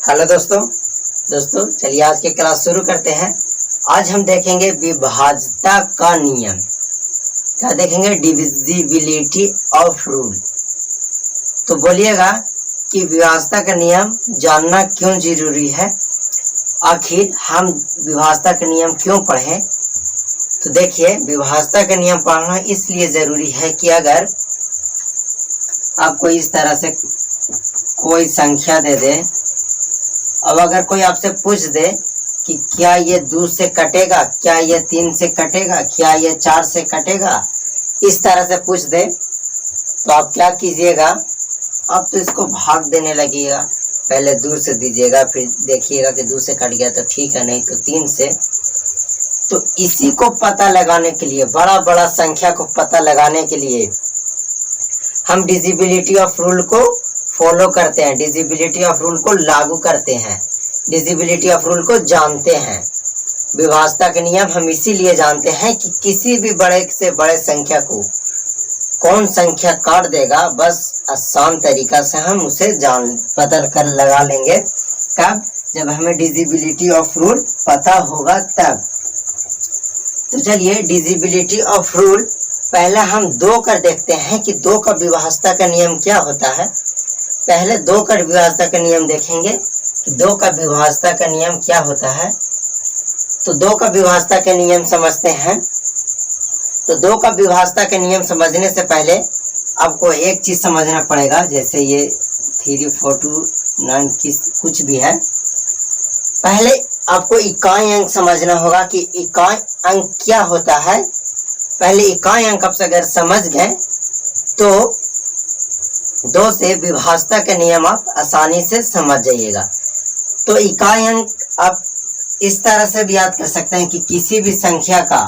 Hello दोस्तों चलिए आज की क्लास शुरू करते हैं। आज हम देखेंगे विभाज्यता का नियम। क्या देखेंगे? Divisibility of rule. तो बोलिएगा कि विभाज्यता का नियम जानना क्यों जरूरी है, आखिर हम विभाज्यता का नियम क्यों पढ़ें। तो देखिए, विभाज्यता का नियम पढ़ना इसलिए जरूरी है कि अगर आपको इस तरह से कोई संख्या दे दे, अब अगर कोई आपसे पूछ दे कि क्या ये 2 से कटेगा, क्या ये 3 से कटेगा, क्या ये 4 से कटेगा, इस तरह से पूछ दे तो आप क्या कीजिएगा? आप तो इसको भाग देने लगिएगा। पहले 2 से दीजिएगा, फिर देखिएगा कि 2 से कट गया तो ठीक है, नहीं तो 3 से। तो इसी को पता लगाने के लिए, बड़ा संख्या को पता लगाने के लिए हम डिविजिबिलिटी ऑफ रूल को फॉलो करते हैं, डिविजिबिलिटी ऑफ रूल को लागू करते हैं, डिविजिबिलिटी ऑफ रूल को जानते हैं। विभाज्यता के नियम हम इसीलिए जानते हैं कि किसी भी बड़े से बड़े संख्या को कौन संख्या काट देगा, बस आसान तरीका से हम उसे पता कर लगा लेंगे। कब? जब हमें डिविजिबिलिटी ऑफ रूल पता होगा तब। तो चलिए, डिविजिबिलिटी ऑफ रूल पहले हम 2 कर देखते हैं कि 2 का विभाज्यता का नियम क्या होता है। पहले 2 का विभाज्यता का नियम देखेंगे कि 2 का विभाज्यता का नियम क्या होता है। तो 2 का विभाज्यता का नियम समझते हैं। तो 2 का विभाज्यता का नियम समझने से पहले आपको एक चीज समझना पड़ेगा, जैसे ये 3, 4, 2, 9 कुछ भी है। पहले आपको इकाई अंक समझना होगा कि इकाई अंक क्या होता है। पहले इकाई अंक आप अगर समझ गए तो 2 से विभाज्यता के नियम आप आसानी से समझ जाइएगा। तो इकाई अंक आप इस तरह से भी याद कर सकते हैं कि किसी भी संख्या का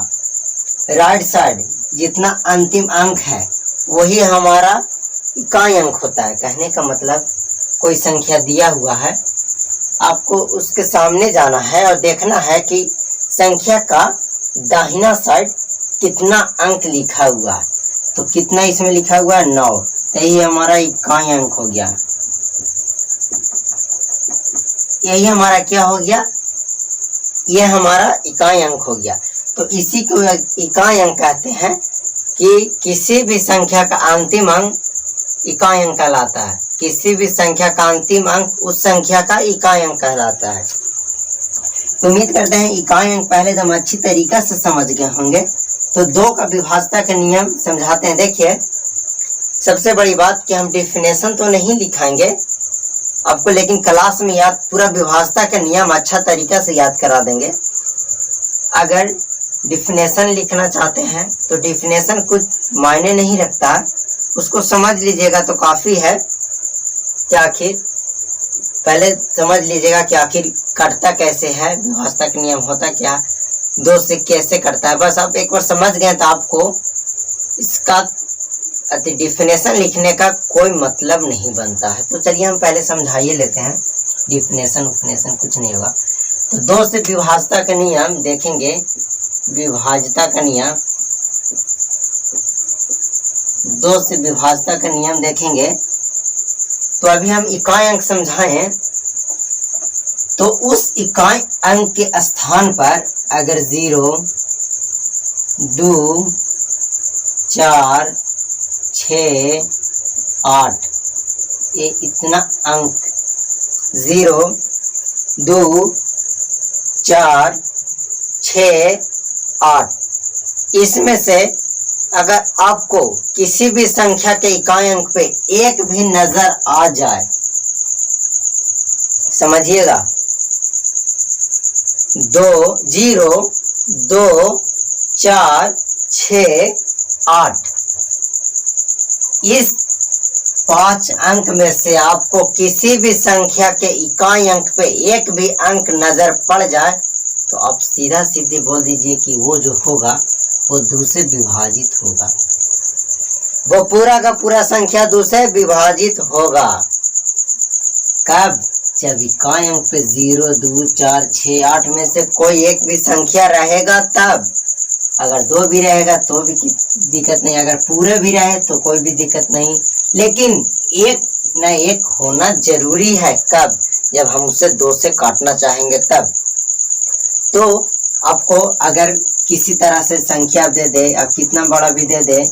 राइट साइड जितना अंतिम अंक है वही हमारा इकाई अंक होता है। कहने का मतलब, कोई संख्या दिया हुआ है, आपको उसके सामने जाना है और देखना है कि संख्या का दाहिना साइड कितना अंक लिखा हुआ है। तो कितना इसमें लिखा हुआ है? 9। यही हमारा इकाई अंक हो गया। यही हमारा क्या हो गया? यह हमारा इकाई अंक हो गया। तो इसी को इकाई अंक कहते हैं कि किसी भी संख्या का अंतिम अंक इकाई अंक कहलाता है। किसी भी संख्या का अंतिम अंक उस संख्या का इकाई अंक कहलाता है। तो उम्मीद करते हैं इकाई अंक पहले हम अच्छी तरीका से समझ गए होंगे। तो 2 का विभाज्यता का नियम समझाते हैं। देखिए, सबसे बड़ी बात कि हम डेफिनेशन तो नहीं लिखाएंगे आपको, लेकिन क्लास में याद पूरा विभाज्यता का नियम अच्छा तरीका से याद करा देंगे। अगर डेफिनेशन लिखना चाहते हैं तो डेफिनेशन कुछ मायने नहीं रखता, उसको समझ लीजिएगा तो काफी है। कि आखिर पहले समझ लीजिएगा कि आखिर कटता कैसे है, विभाज्यता का नियम होता क्या, 2 से कैसे कटता है। बस आप एक बार समझ गए तो आपको इसका डिफिनेशन लिखने का कोई मतलब नहीं बनता है। तो चलिए हम पहले समझाइए लेते हैं। डिफिनेशन कुछ नहीं होगा। तो 2 से विभाज्यता का नियम देखेंगे। विभाज्यता का नियम, 2 से विभाज्यता का नियम देखेंगे। तो अभी हम इकाई अंक समझाएं तो उस इकाई अंक के स्थान पर अगर 0, 2, 4, 6, 8 ये इतना अंक 0, 2, 4, 6, 8 इसमें से अगर आपको किसी भी संख्या के इकाई अंक पे एक भी नजर आ जाए, समझिएगा, 2, 0, 2, 4, 6, 8 इस 5 अंक में से आपको किसी भी संख्या के इकाई अंक पे एक भी अंक नजर पड़ जाए तो आप सीधा सीधे बोल दीजिए कि वो जो होगा वो 2 से विभाजित होगा। वो पूरा का पूरा संख्या 2 से विभाजित होगा। कब? जब इकाई अंक पे 0, 2, 4, 6, 8 में से कोई एक भी संख्या रहेगा तब। अगर 2 भी रहेगा तो भी दिक्कत नहीं, अगर पूरे भी रहे तो कोई भी दिक्कत नहीं, लेकिन एक न एक होना जरूरी है। कब? जब हम उसे 2 से काटना चाहेंगे तब। तो आपको अगर किसी तरह से संख्या दे दे, अब कितना बड़ा भी दे दे,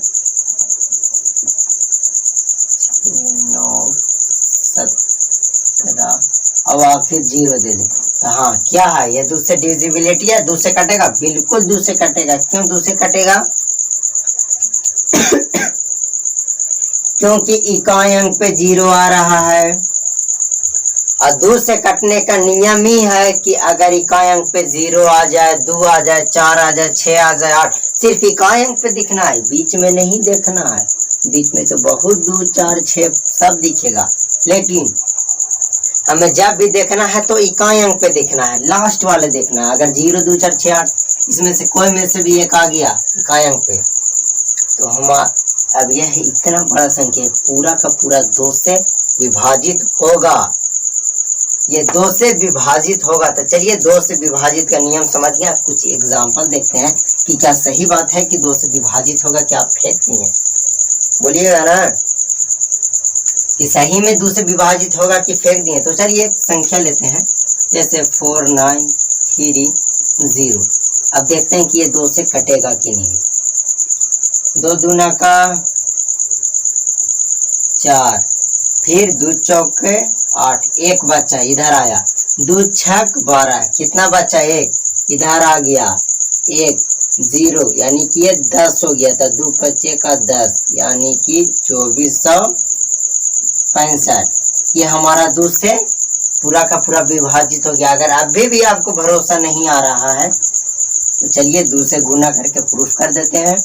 9 17 और आखिर 0 दे दे, तो हाँ क्या है ये 2 से डिविजिबिलिटी है, 2 से कटेगा, बिल्कुल 2 से कटेगा। क्यों 2 से कटेगा? क्योंकि इकाई अंक पे 0 आ रहा है, और 2 से कटने का नियम ही है कि अगर इकाई अंक पे 0 आ जाए, 2 आ जाए, 4 आ जाए, 6 आ जाए, 8, सिर्फ इकाई अंक पे दिखना है, बीच में नहीं देखना है। बीच में तो बहुत 2 4 6 सब दिखेगा, लेकिन हमें जब भी देखना है तो इकाई अंक पे देखना है, लास्ट वाले देखना है। अगर 0 2 4 6 8 इसमें से कोई में से भी एक आ गया इकाई अंक पे, तो हम अब यह इतना बड़ा संख्या पूरा का पूरा 2 से विभाजित होगा, ये 2 से विभाजित होगा। तो चलिए 2 से विभाजित का नियम समझ गए। आप कुछ एग्जाम्पल देखते हैं कि क्या सही बात है कि 2 से विभाजित होगा, क्या आप फेंकती हैं? बोलिएगा ना कि सही में 2 से विभाजित होगा कि फेंक दिए। तो चलिए एक संख्या लेते हैं, जैसे 4930। अब देखते हैं कि ये 2 से कटेगा कि नहीं। 2 दूना का 4, फिर 2 चौके 8, एक बच्चा इधर आया, 2 छक 12, कितना बच्चा? 1, इधर आ गया 1 0, यानी कि ये 10 हो गया था। 2 5 का 10, यानी कि 2465। ये हमारा 2 से पूरा का पूरा विभाजित हो गया। अगर अभी भी आपको भरोसा नहीं आ रहा है तो चलिए 2 से गुना करके प्रूफ कर देते हैं।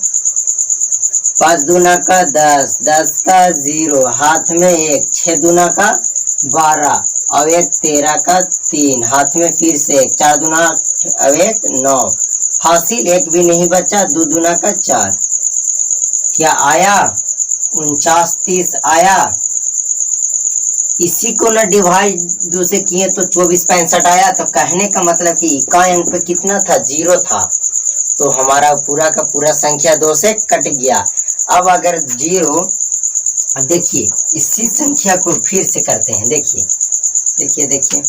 5 दूना का 10, 10 का 0, हाथ में 1, 6 दूना का 12 और 1 13 का 3, हाथ में फिर से 1, 4 दूना और 1 9, हासिल 1 भी नहीं बचा। 2 दूना का 4, क्या आया? 49 30 आया। इसी को ना डिवाइड 2 से किए तो 24 65 आया। तो कहने का मतलब कि इकाई अंक पे कितना था? 0 था। तो हमारा पूरा का पूरा संख्या 2 से कट गया। अब अगर 0, देखिए इसी संख्या को फिर से करते हैं। देखिए देखिए देखिए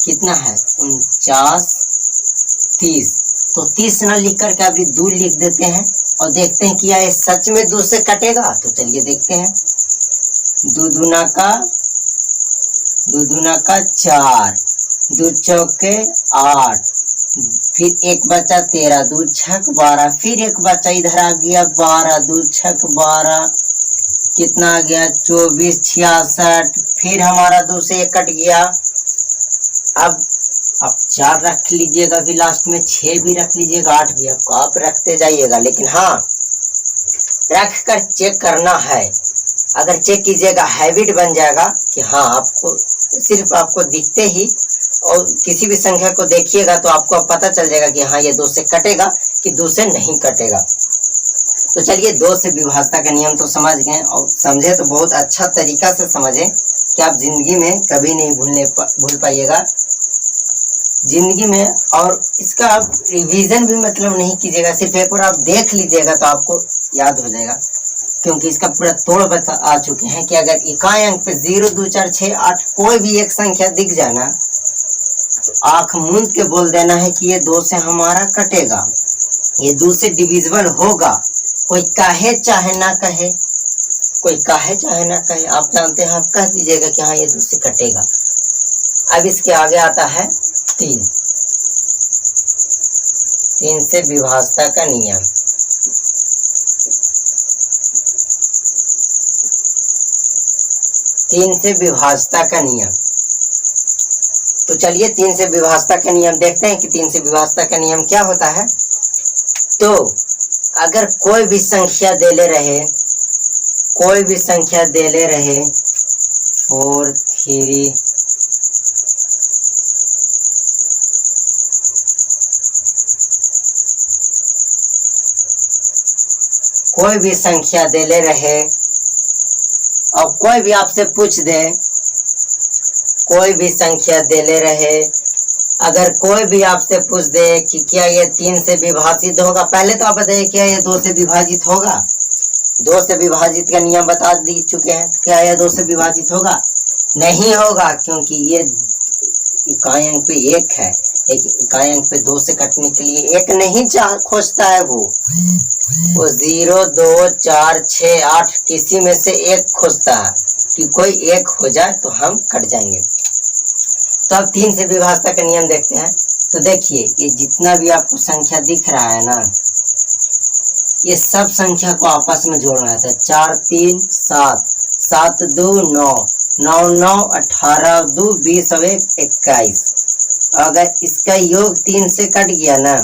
कितना है? 49 30। तो 30 ना लिख करके अभी 2 लिख देते हैं और देखते हैं कि ये सच में 2 से कटेगा। तो चलिए देखते हैं। 2 दूना का 4, 2 चौके 8, फिर 1 बचा 13, 2 छक 12, फिर 1 बचा इधर आ गया 12, 2 छक 12, कितना आ गया? 24 66। फिर हमारा 2 से 1 कट गया। अब 4 रख लीजिएगा, फिर लास्ट में 6 भी रख लीजिएगा, 8 भी आपको आप रखते जाइएगा, लेकिन हाँ रख कर चेक करना है। अगर चेक कीजिएगा हैबिट बन जाएगा कि हाँ आपको सिर्फ आपको दिखते ही और किसी भी संख्या को देखिएगा तो आपको पता चल जाएगा कि हाँ ये 2 से कटेगा कि 2 से नहीं कटेगा। तो चलिए 2 से विभाजता का नियम तो समझ गए, और समझे तो बहुत अच्छा तरीका से समझे कि आप जिंदगी में कभी नहीं भूल पाइएगा जिंदगी में। और इसका आप रिवीजन भी मतलब नहीं कीजिएगा, सिर्फ एक बार आप देख लीजिएगा तो आपको याद हो जाएगा, क्योंकि इसका पूरा तोड़ बता आ चुके हैं कि अगर इकाई अंक पे 0 2 4 6 8 कोई भी एक संख्या दिख जाना तो आंख मूंद के बोल देना है कि ये 2 से हमारा कटेगा, ये 2 से डिविजिबल होगा। कोई कहे चाहे ना कहे, कोई कहे चाहे ना कहे, आप जानते हैं, आप कह दीजिएगा कि हाँ ये 2 से कटेगा। अब इसके आगे आता है 3 से विभाजता का नियम। 3 से विभाजता का नियम। तो चलिए 3 से विभाजता का नियम देखते हैं कि 3 से विभाजता का नियम क्या होता है। तो अगर कोई भी संख्या दे ले रहे 4 3 कोई भी संख्या दे ले रहे और कोई भी आपसे पूछ दे, कोई भी संख्या दे ले रहे, अगर कोई भी आपसे पूछ दे कि क्या ये 3 से विभाजित होगा, पहले तो आप बताइए क्या ये 2 से विभाजित होगा? 2 से विभाजित का नियम बता दी चुके हैं, क्या ये 2 से विभाजित होगा? नहीं होगा, क्योंकि ये इकाई अंक पे 1 है, एक इकाई अंक पे 2 से कटने के लिए 1 नहीं खोजता है वो 0, 2, 4, 6, 8 किसी में से 1 खोजता है कि कोई 1 हो जाए तो हम कट जाएंगे। तो अब 3 से विभाजता का नियम देखते हैं। तो देखिए, ये जितना भी आपको संख्या दिख रहा है ना, ये सब संख्या को आपस में जोड़ना है। 4, 3, 7, 7, 2, 9, 9, 9, 18, 2, 20 और 1, 21। अगर इसका योग 3 से कट गया ना,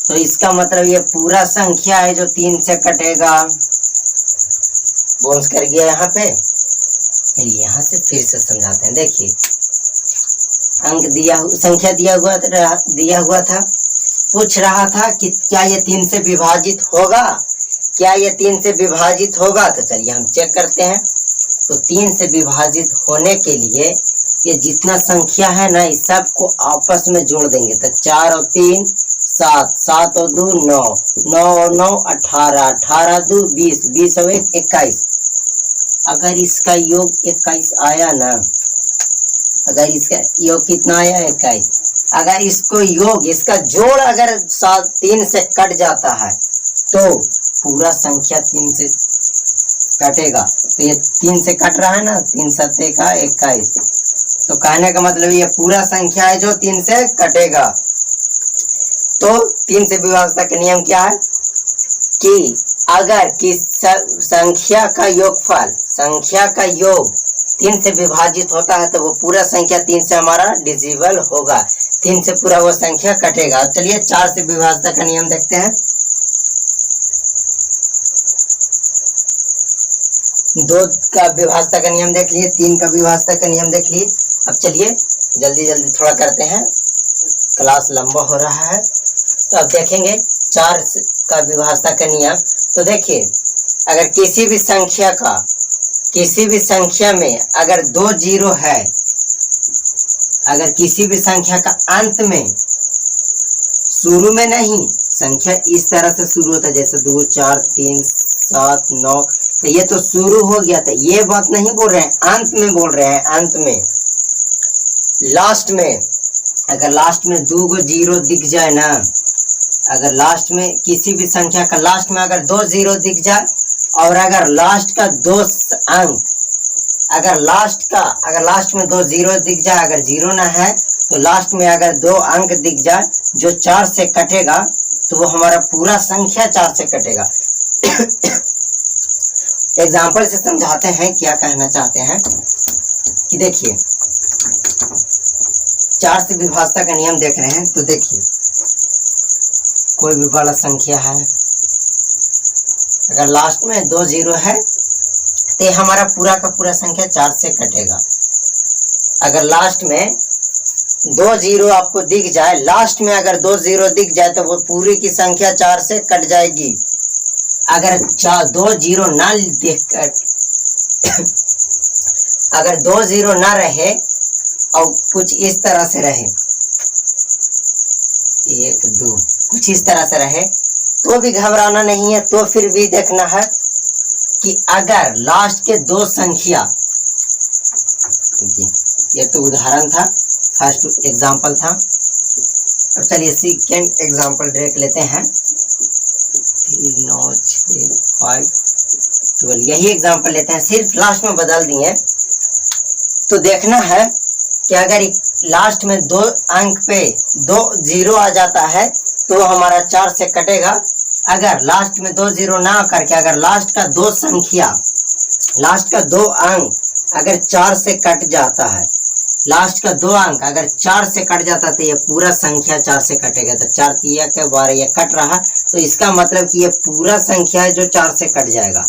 तो इसका मतलब ये पूरा संख्या है जो 3 से कटेगा। बोन्स कर गया यहाँ पे। चलिए यहाँ से फिर से समझाते हैं। देखिए, अंक संख्या दिया हुआ था, पूछ रहा था कि क्या ये 3 से विभाजित होगा, क्या ये 3 से विभाजित होगा। तो चलिए हम चेक करते हैं। तो 3 से विभाजित होने के लिए ये जितना संख्या है ना, इस सब को आपस में जोड़ देंगे। तो 4 और 3 7, 7 और 2 9, 9 और 9 18, 18 2 20, 20 और 1 21। अगर इसका योग 21 आया ना, अगर इसका योग कितना आया 21, अगर इसको योग इसका जोड़ अगर 3 से कट जाता है तो पूरा संख्या 3 से कटेगा। तो ये 3 से कट रहा है ना, 3 7 का 21। तो कहने का मतलब ये पूरा संख्या है जो 3 से कटेगा। तो 3 से विभाजता का नियम क्या है कि अगर किस संख्या का योगफल, संख्या का योग 3 से विभाजित होता है तो वो पूरा संख्या 3 से हमारा डिविजिबल होगा, 3 से पूरा वो संख्या कटेगा। अब चलिए 4 से विभाजता का नियम देखते हैं। 2 का विभाजता का नियम देख लिए, 3 का विभाजता का नियम देख लिए। अब चलिए जल्दी जल्दी थोड़ा करते हैं, क्लास लंबा हो रहा है। तो अब देखेंगे 4 का विभाजता का नियम। तो देखिए, अगर किसी भी संख्या में अगर 2 जीरो है, अगर किसी भी संख्या का अंत में, शुरू में नहीं, संख्या इस तरह से शुरू होता है जैसे 2 4 3 7 9, तो ये तो शुरू हो गया था, ये बात नहीं बोल रहे हैं, अंत में बोल रहे हैं। अंत में लास्ट में, अगर लास्ट में 2 जीरो दिख जाए ना, अगर लास्ट में किसी भी संख्या का लास्ट में अगर 2 जीरो दिख जाए, और अगर लास्ट का 2 अंक, अगर लास्ट में 2 जीरो दिख जाए, अगर जीरो ना है तो लास्ट में अगर 2 अंक दिख जाए जो 4 से कटेगा, तो वो हमारा पूरा संख्या 4 से कटेगा। एग्जाम्पल से समझाते हैं क्या कहना चाहते हैं कि देखिए, 4 से विभाजता का नियम देख रहे हैं। तो देखिए, कोई भी बड़ा संख्या है, अगर लास्ट में 2 जीरो है तो हमारा पूरा का पूरा संख्या 4 से कटेगा। अगर लास्ट में 2 जीरो आपको दिख जाए, लास्ट में अगर 2 जीरो दिख जाए तो वो पूरी की संख्या 4 से कट जाएगी। अगर 2 जीरो ना देखकर अगर 2 जीरो ना रहे और कुछ इस तरह से रहे, 1 2 कुछ इस तरह से रहे, तो भी घबराना नहीं है। तो फिर भी देखना है कि अगर लास्ट के 2 संख्या, ये तो उदाहरण था, फर्स्ट एग्जांपल था। अब चलिए सेकंड एग्जांपल देख लेते हैं। 3 9 6 5 12, यही एग्जांपल लेते हैं, सिर्फ लास्ट में बदल दिए। तो देखना है कि अगर लास्ट में 2 अंक पे 2 जीरो आ जाता है तो हमारा 4 से कटेगा। अगर लास्ट में 2 जीरो ना करके अगर लास्ट का 2 संख्या, लास्ट का 2 अंक अगर 4 से कट जाता है, लास्ट का 2 अंक अगर 4 से कट जाता है तो ये पूरा संख्या 4 से कटेगा। तो 4 3 के 12, ये कट रहा, तो इसका मतलब कि ये पूरा संख्या है जो 4 से कट जाएगा।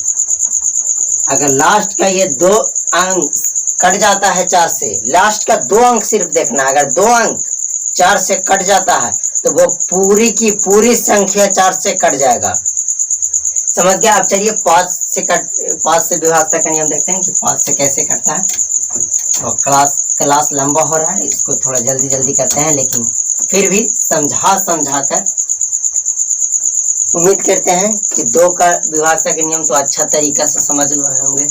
अगर लास्ट का ये 2 अंक कट जाता है 4 से, लास्ट का 2 अंक सिर्फ देखना, अगर 2 अंक 4 से कट जाता है तो वो पूरी की पूरी संख्या 4 से कट जाएगा। समझ गया? अब चलिए 5 से विभाजता का नियम देखते हैं कि 5 से कैसे कटता है। तो क्लास लंबा हो रहा है, इसको थोड़ा जल्दी जल्दी करते हैं, लेकिन फिर भी समझा कर उम्मीद करते हैं कि 2 का विभाजता के नियम तो अच्छा तरीका से समझ रहे होंगे।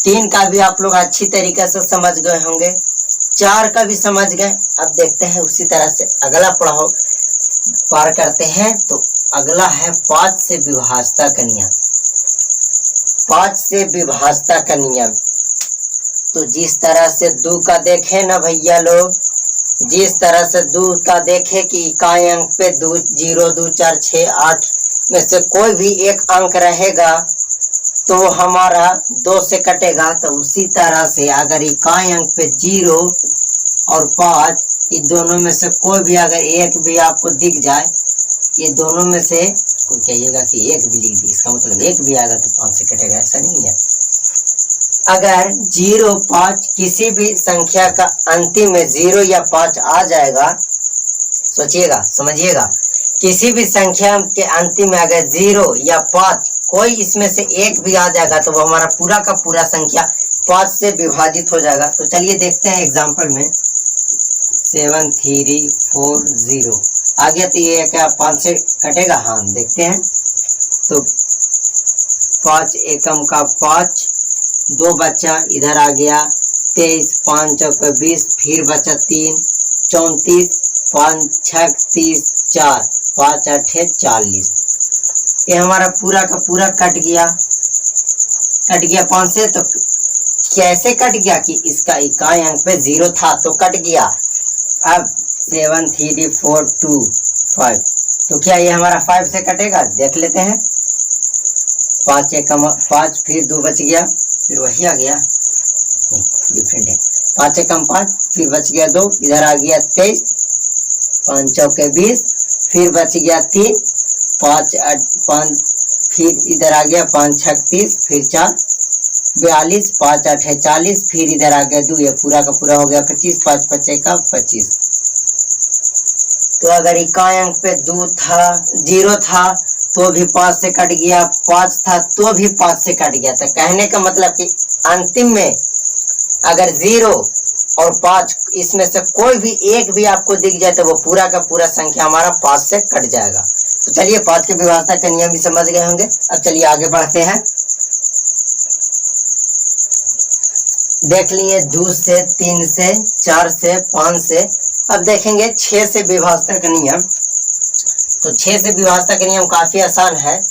3 का भी आप लोग अच्छी तरीके से समझ गए होंगे, 4 का भी समझ गए। अब देखते हैं उसी तरह से अगला पड़ाव पार करते हैं। तो अगला है 5 से विभाज्यता का नियम। 5 से विभाज्यता का नियम, तो जिस तरह से 2 का देखे ना भैया लोग, जिस तरह से 2 का देखे कि इकाई अंक पे 2 0 2 4 6 8 में से कोई भी एक अंक रहेगा तो हमारा 2 से कटेगा। तो उसी तरह से अगर इकाई अंक पे 0 और 5 इन दोनों में से कोई भी अगर एक भी आपको दिख जाए, ये दोनों में से कोई कहिएगा कि एक भी लिख दी, इसका मतलब एक भी आएगा तो 5 से कटेगा, ऐसा नहीं है। अगर 0 5 किसी भी संख्या का अंतिम में 0 या 5 आ जाएगा, सोचिएगा समझिएगा, किसी भी संख्या के अंतिम में अगर 0 या 5 कोई इसमें से एक भी आ जाएगा तो वो हमारा पूरा का पूरा संख्या 5 से विभाजित हो जाएगा। तो चलिए देखते हैं एग्जांपल में 7 3 4 0 आ गया, तो ये क्या 5 से कटेगा? हाँ देखते हैं। तो 5 एकम का 5, 2 बचा इधर आ गया 23, 5 चौके 20, फिर बचा 3 34, 5 6 30, 4 5 8 40। ये हमारा पूरा का पूरा कट गया 5 से। तो कैसे कट गया कि इसका इकाई अंक पे 0 था तो कट गया। अब 7 3 4 2 5, तो क्या ये हमारा 5 से कटेगा? देख लेते हैं। 5 एकम 5, फिर 2 बच गया, फिर वही आ गया, डिफरेंट है। 5 एकम 5, फिर बच गया 2, इधर आ गया 23, 5 चौके 20, फिर बच गया 3, 5 8 5, फिर इधर आ गया 5 6 30, फिर 4 42, 5 8 40, फिर इधर आ गया 2, ये पूरा का पूरा हो गया 25, 5 5 का 25। तो अगर इकाई अंक पे 2 था 0 था तो भी 5 से कट गया, 5 था तो भी 5 से कट गया। तो कहने का मतलब कि अंतिम में अगर 0 और 5 इसमें से कोई भी एक भी आपको दिख जाए तो वो पूरा का पूरा संख्या हमारा 5 से कट जाएगा। तो चलिए 5 के विभाज्यता का नियम भी समझ गए होंगे। अब चलिए आगे बढ़ते हैं। देख लिए 2 से 3 से 4 से 5 से। अब देखेंगे 6 से विभाज्यता का नियम। तो 6 से विभाज्यता का नियम काफी आसान है।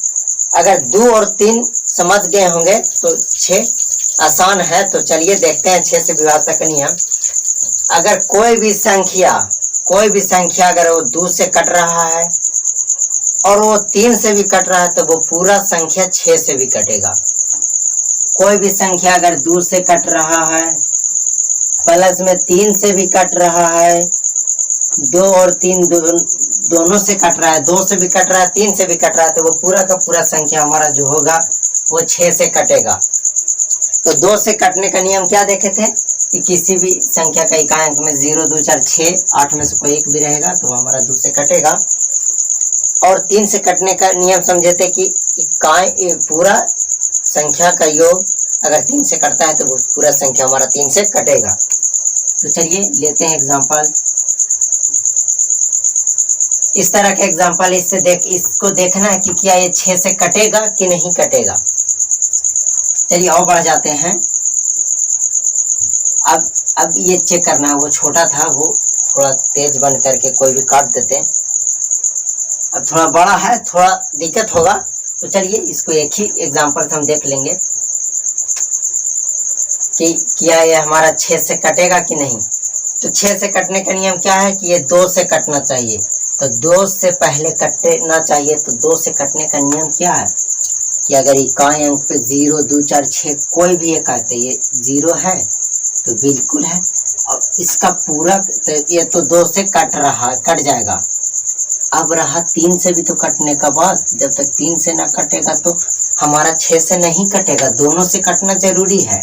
अगर 2 और 3 समझ गए होंगे तो 6 आसान है। तो चलिए देखते हैं 6 से विभाज्यता का नियम। अगर कोई भी संख्या अगर वो 2 से कट रहा है और वो 3 से भी कट रहा है तो वो पूरा संख्या 6 से भी कटेगा। कोई भी संख्या अगर 2 से कट रहा है प्लस में 3 से भी कट रहा है, 2 और 3 दोनों से कट रहा है, 2 से भी कट रहा है, 3 से भी कट रहा है, तो वो पूरा का पूरा संख्या हमारा जो होगा वो 6 से कटेगा। तो 2 से कटने का नियम क्या देखे थे कि किसी भी संख्या का इकाई अंक में 0 2 4 6 8 में से कोई एक भी रहेगा तो हमारा 2 से कटेगा। और 3 से कटने का नियम समझे थे कि इकाई पूरा संख्या का योग अगर 3 से कटता है तो वो पूरा संख्या हमारा 3 से कटेगा। तो चलिए लेते हैं एग्जांपल। इस तरह के एग्जांपल इसको देखना है कि क्या ये 6 से कटेगा कि नहीं कटेगा। चलिए और बढ़ जाते हैं। अब ये चेक करना है, वो छोटा था वो थोड़ा तेज बन करके कोई भी काट देते हैं। अब थोड़ा बड़ा है, थोड़ा दिक्कत होगा। तो चलिए इसको एक ही एग्जांपल से हम देख लेंगे कि क्या ये हमारा 6 से कटेगा कि नहीं। तो 6 से कटने का नियम क्या है कि ये 2 से कटना चाहिए। तो 2 से पहले कटना चाहिए। तो 2 से कटने का नियम क्या है कि अगर इकाई अंक पे 0 2 4 6 कोई भी एक आते, ये 0 है तो बिल्कुल है, और इसका पूरा तो ये तो 2 से कट जाएगा। अब रहा 3 से भी तो कटने का बाद, जब तक 3 से ना कटेगा तो हमारा 6 से नहीं कटेगा, दोनों से कटना जरूरी है।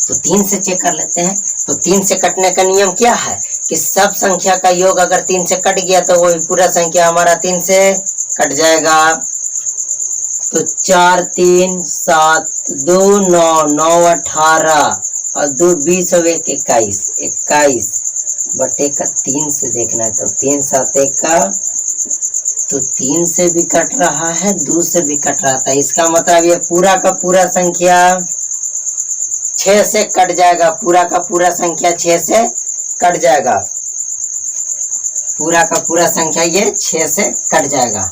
तो 3 से चेक कर लेते हैं। तो 3 से कटने का नियम क्या है कि सब संख्या का योग अगर 3 से कट गया तो वो पूरा संख्या हमारा 3 से कट जाएगा। तो 4 3 7 2 9 9 18 और 2 20 और 1 21 बटे का 3 से देखना है। तो 3 7 1 का, तो 3 से भी कट रहा है, 2 से भी कट रहा था। इसका मतलब ये पूरा का पूरा संख्या 6 से कट जाएगा, पूरा का पूरा संख्या 6 से कट जाएगा, पूरा का पूरा संख्या ये 6 से कट जाएगा।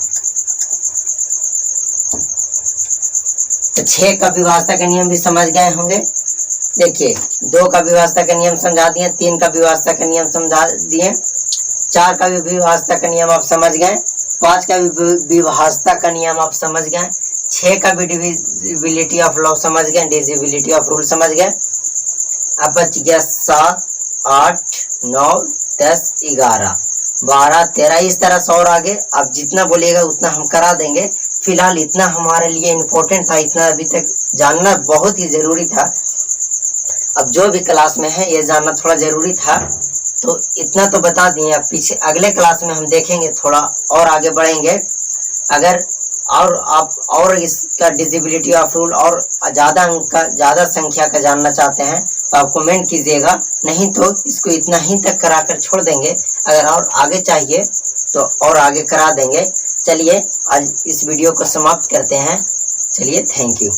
तो 6 का विभाज्यता का नियम भी समझ गए होंगे। देखिए 2 का विभाज्यता का नियम समझा दिए, 3 का विभाज्यता का नियम समझा दिए, 4 का भी विभाज्यता का नियम आप समझ गए, 5 का भी विभाज्यता का नियम आप समझ गए, 6 का भी डिविजिबिलिटी ऑफ लॉ समझ गए, डिविजिबिलिटी ऑफ रूल समझ गए। अब बच गया 7, 8, 9, 10, 11, 12, 13, इस तरह से और आगे आप जितना बोलिएगा उतना हम करा देंगे। फिलहाल इतना हमारे लिए इम्पोर्टेंट था, इतना अभी तक जानना बहुत ही ज़रूरी था। अब जो भी क्लास में है ये जानना थोड़ा ज़रूरी था, तो इतना तो बता दिए। अब पीछे अगले क्लास में हम देखेंगे, थोड़ा और आगे बढ़ेंगे। अगर और आप और इसका डिविजिबिलिटी ऑफ रूल और ज़्यादा अंक का, ज़्यादा संख्या का जानना चाहते हैं तो आप कमेंट कीजिएगा, नहीं तो इसको इतना ही तक कराकर छोड़ देंगे। अगर और आगे चाहिए तो और आगे करा देंगे। चलिए आज इस वीडियो को समाप्त करते हैं। चलिए, थैंक यू।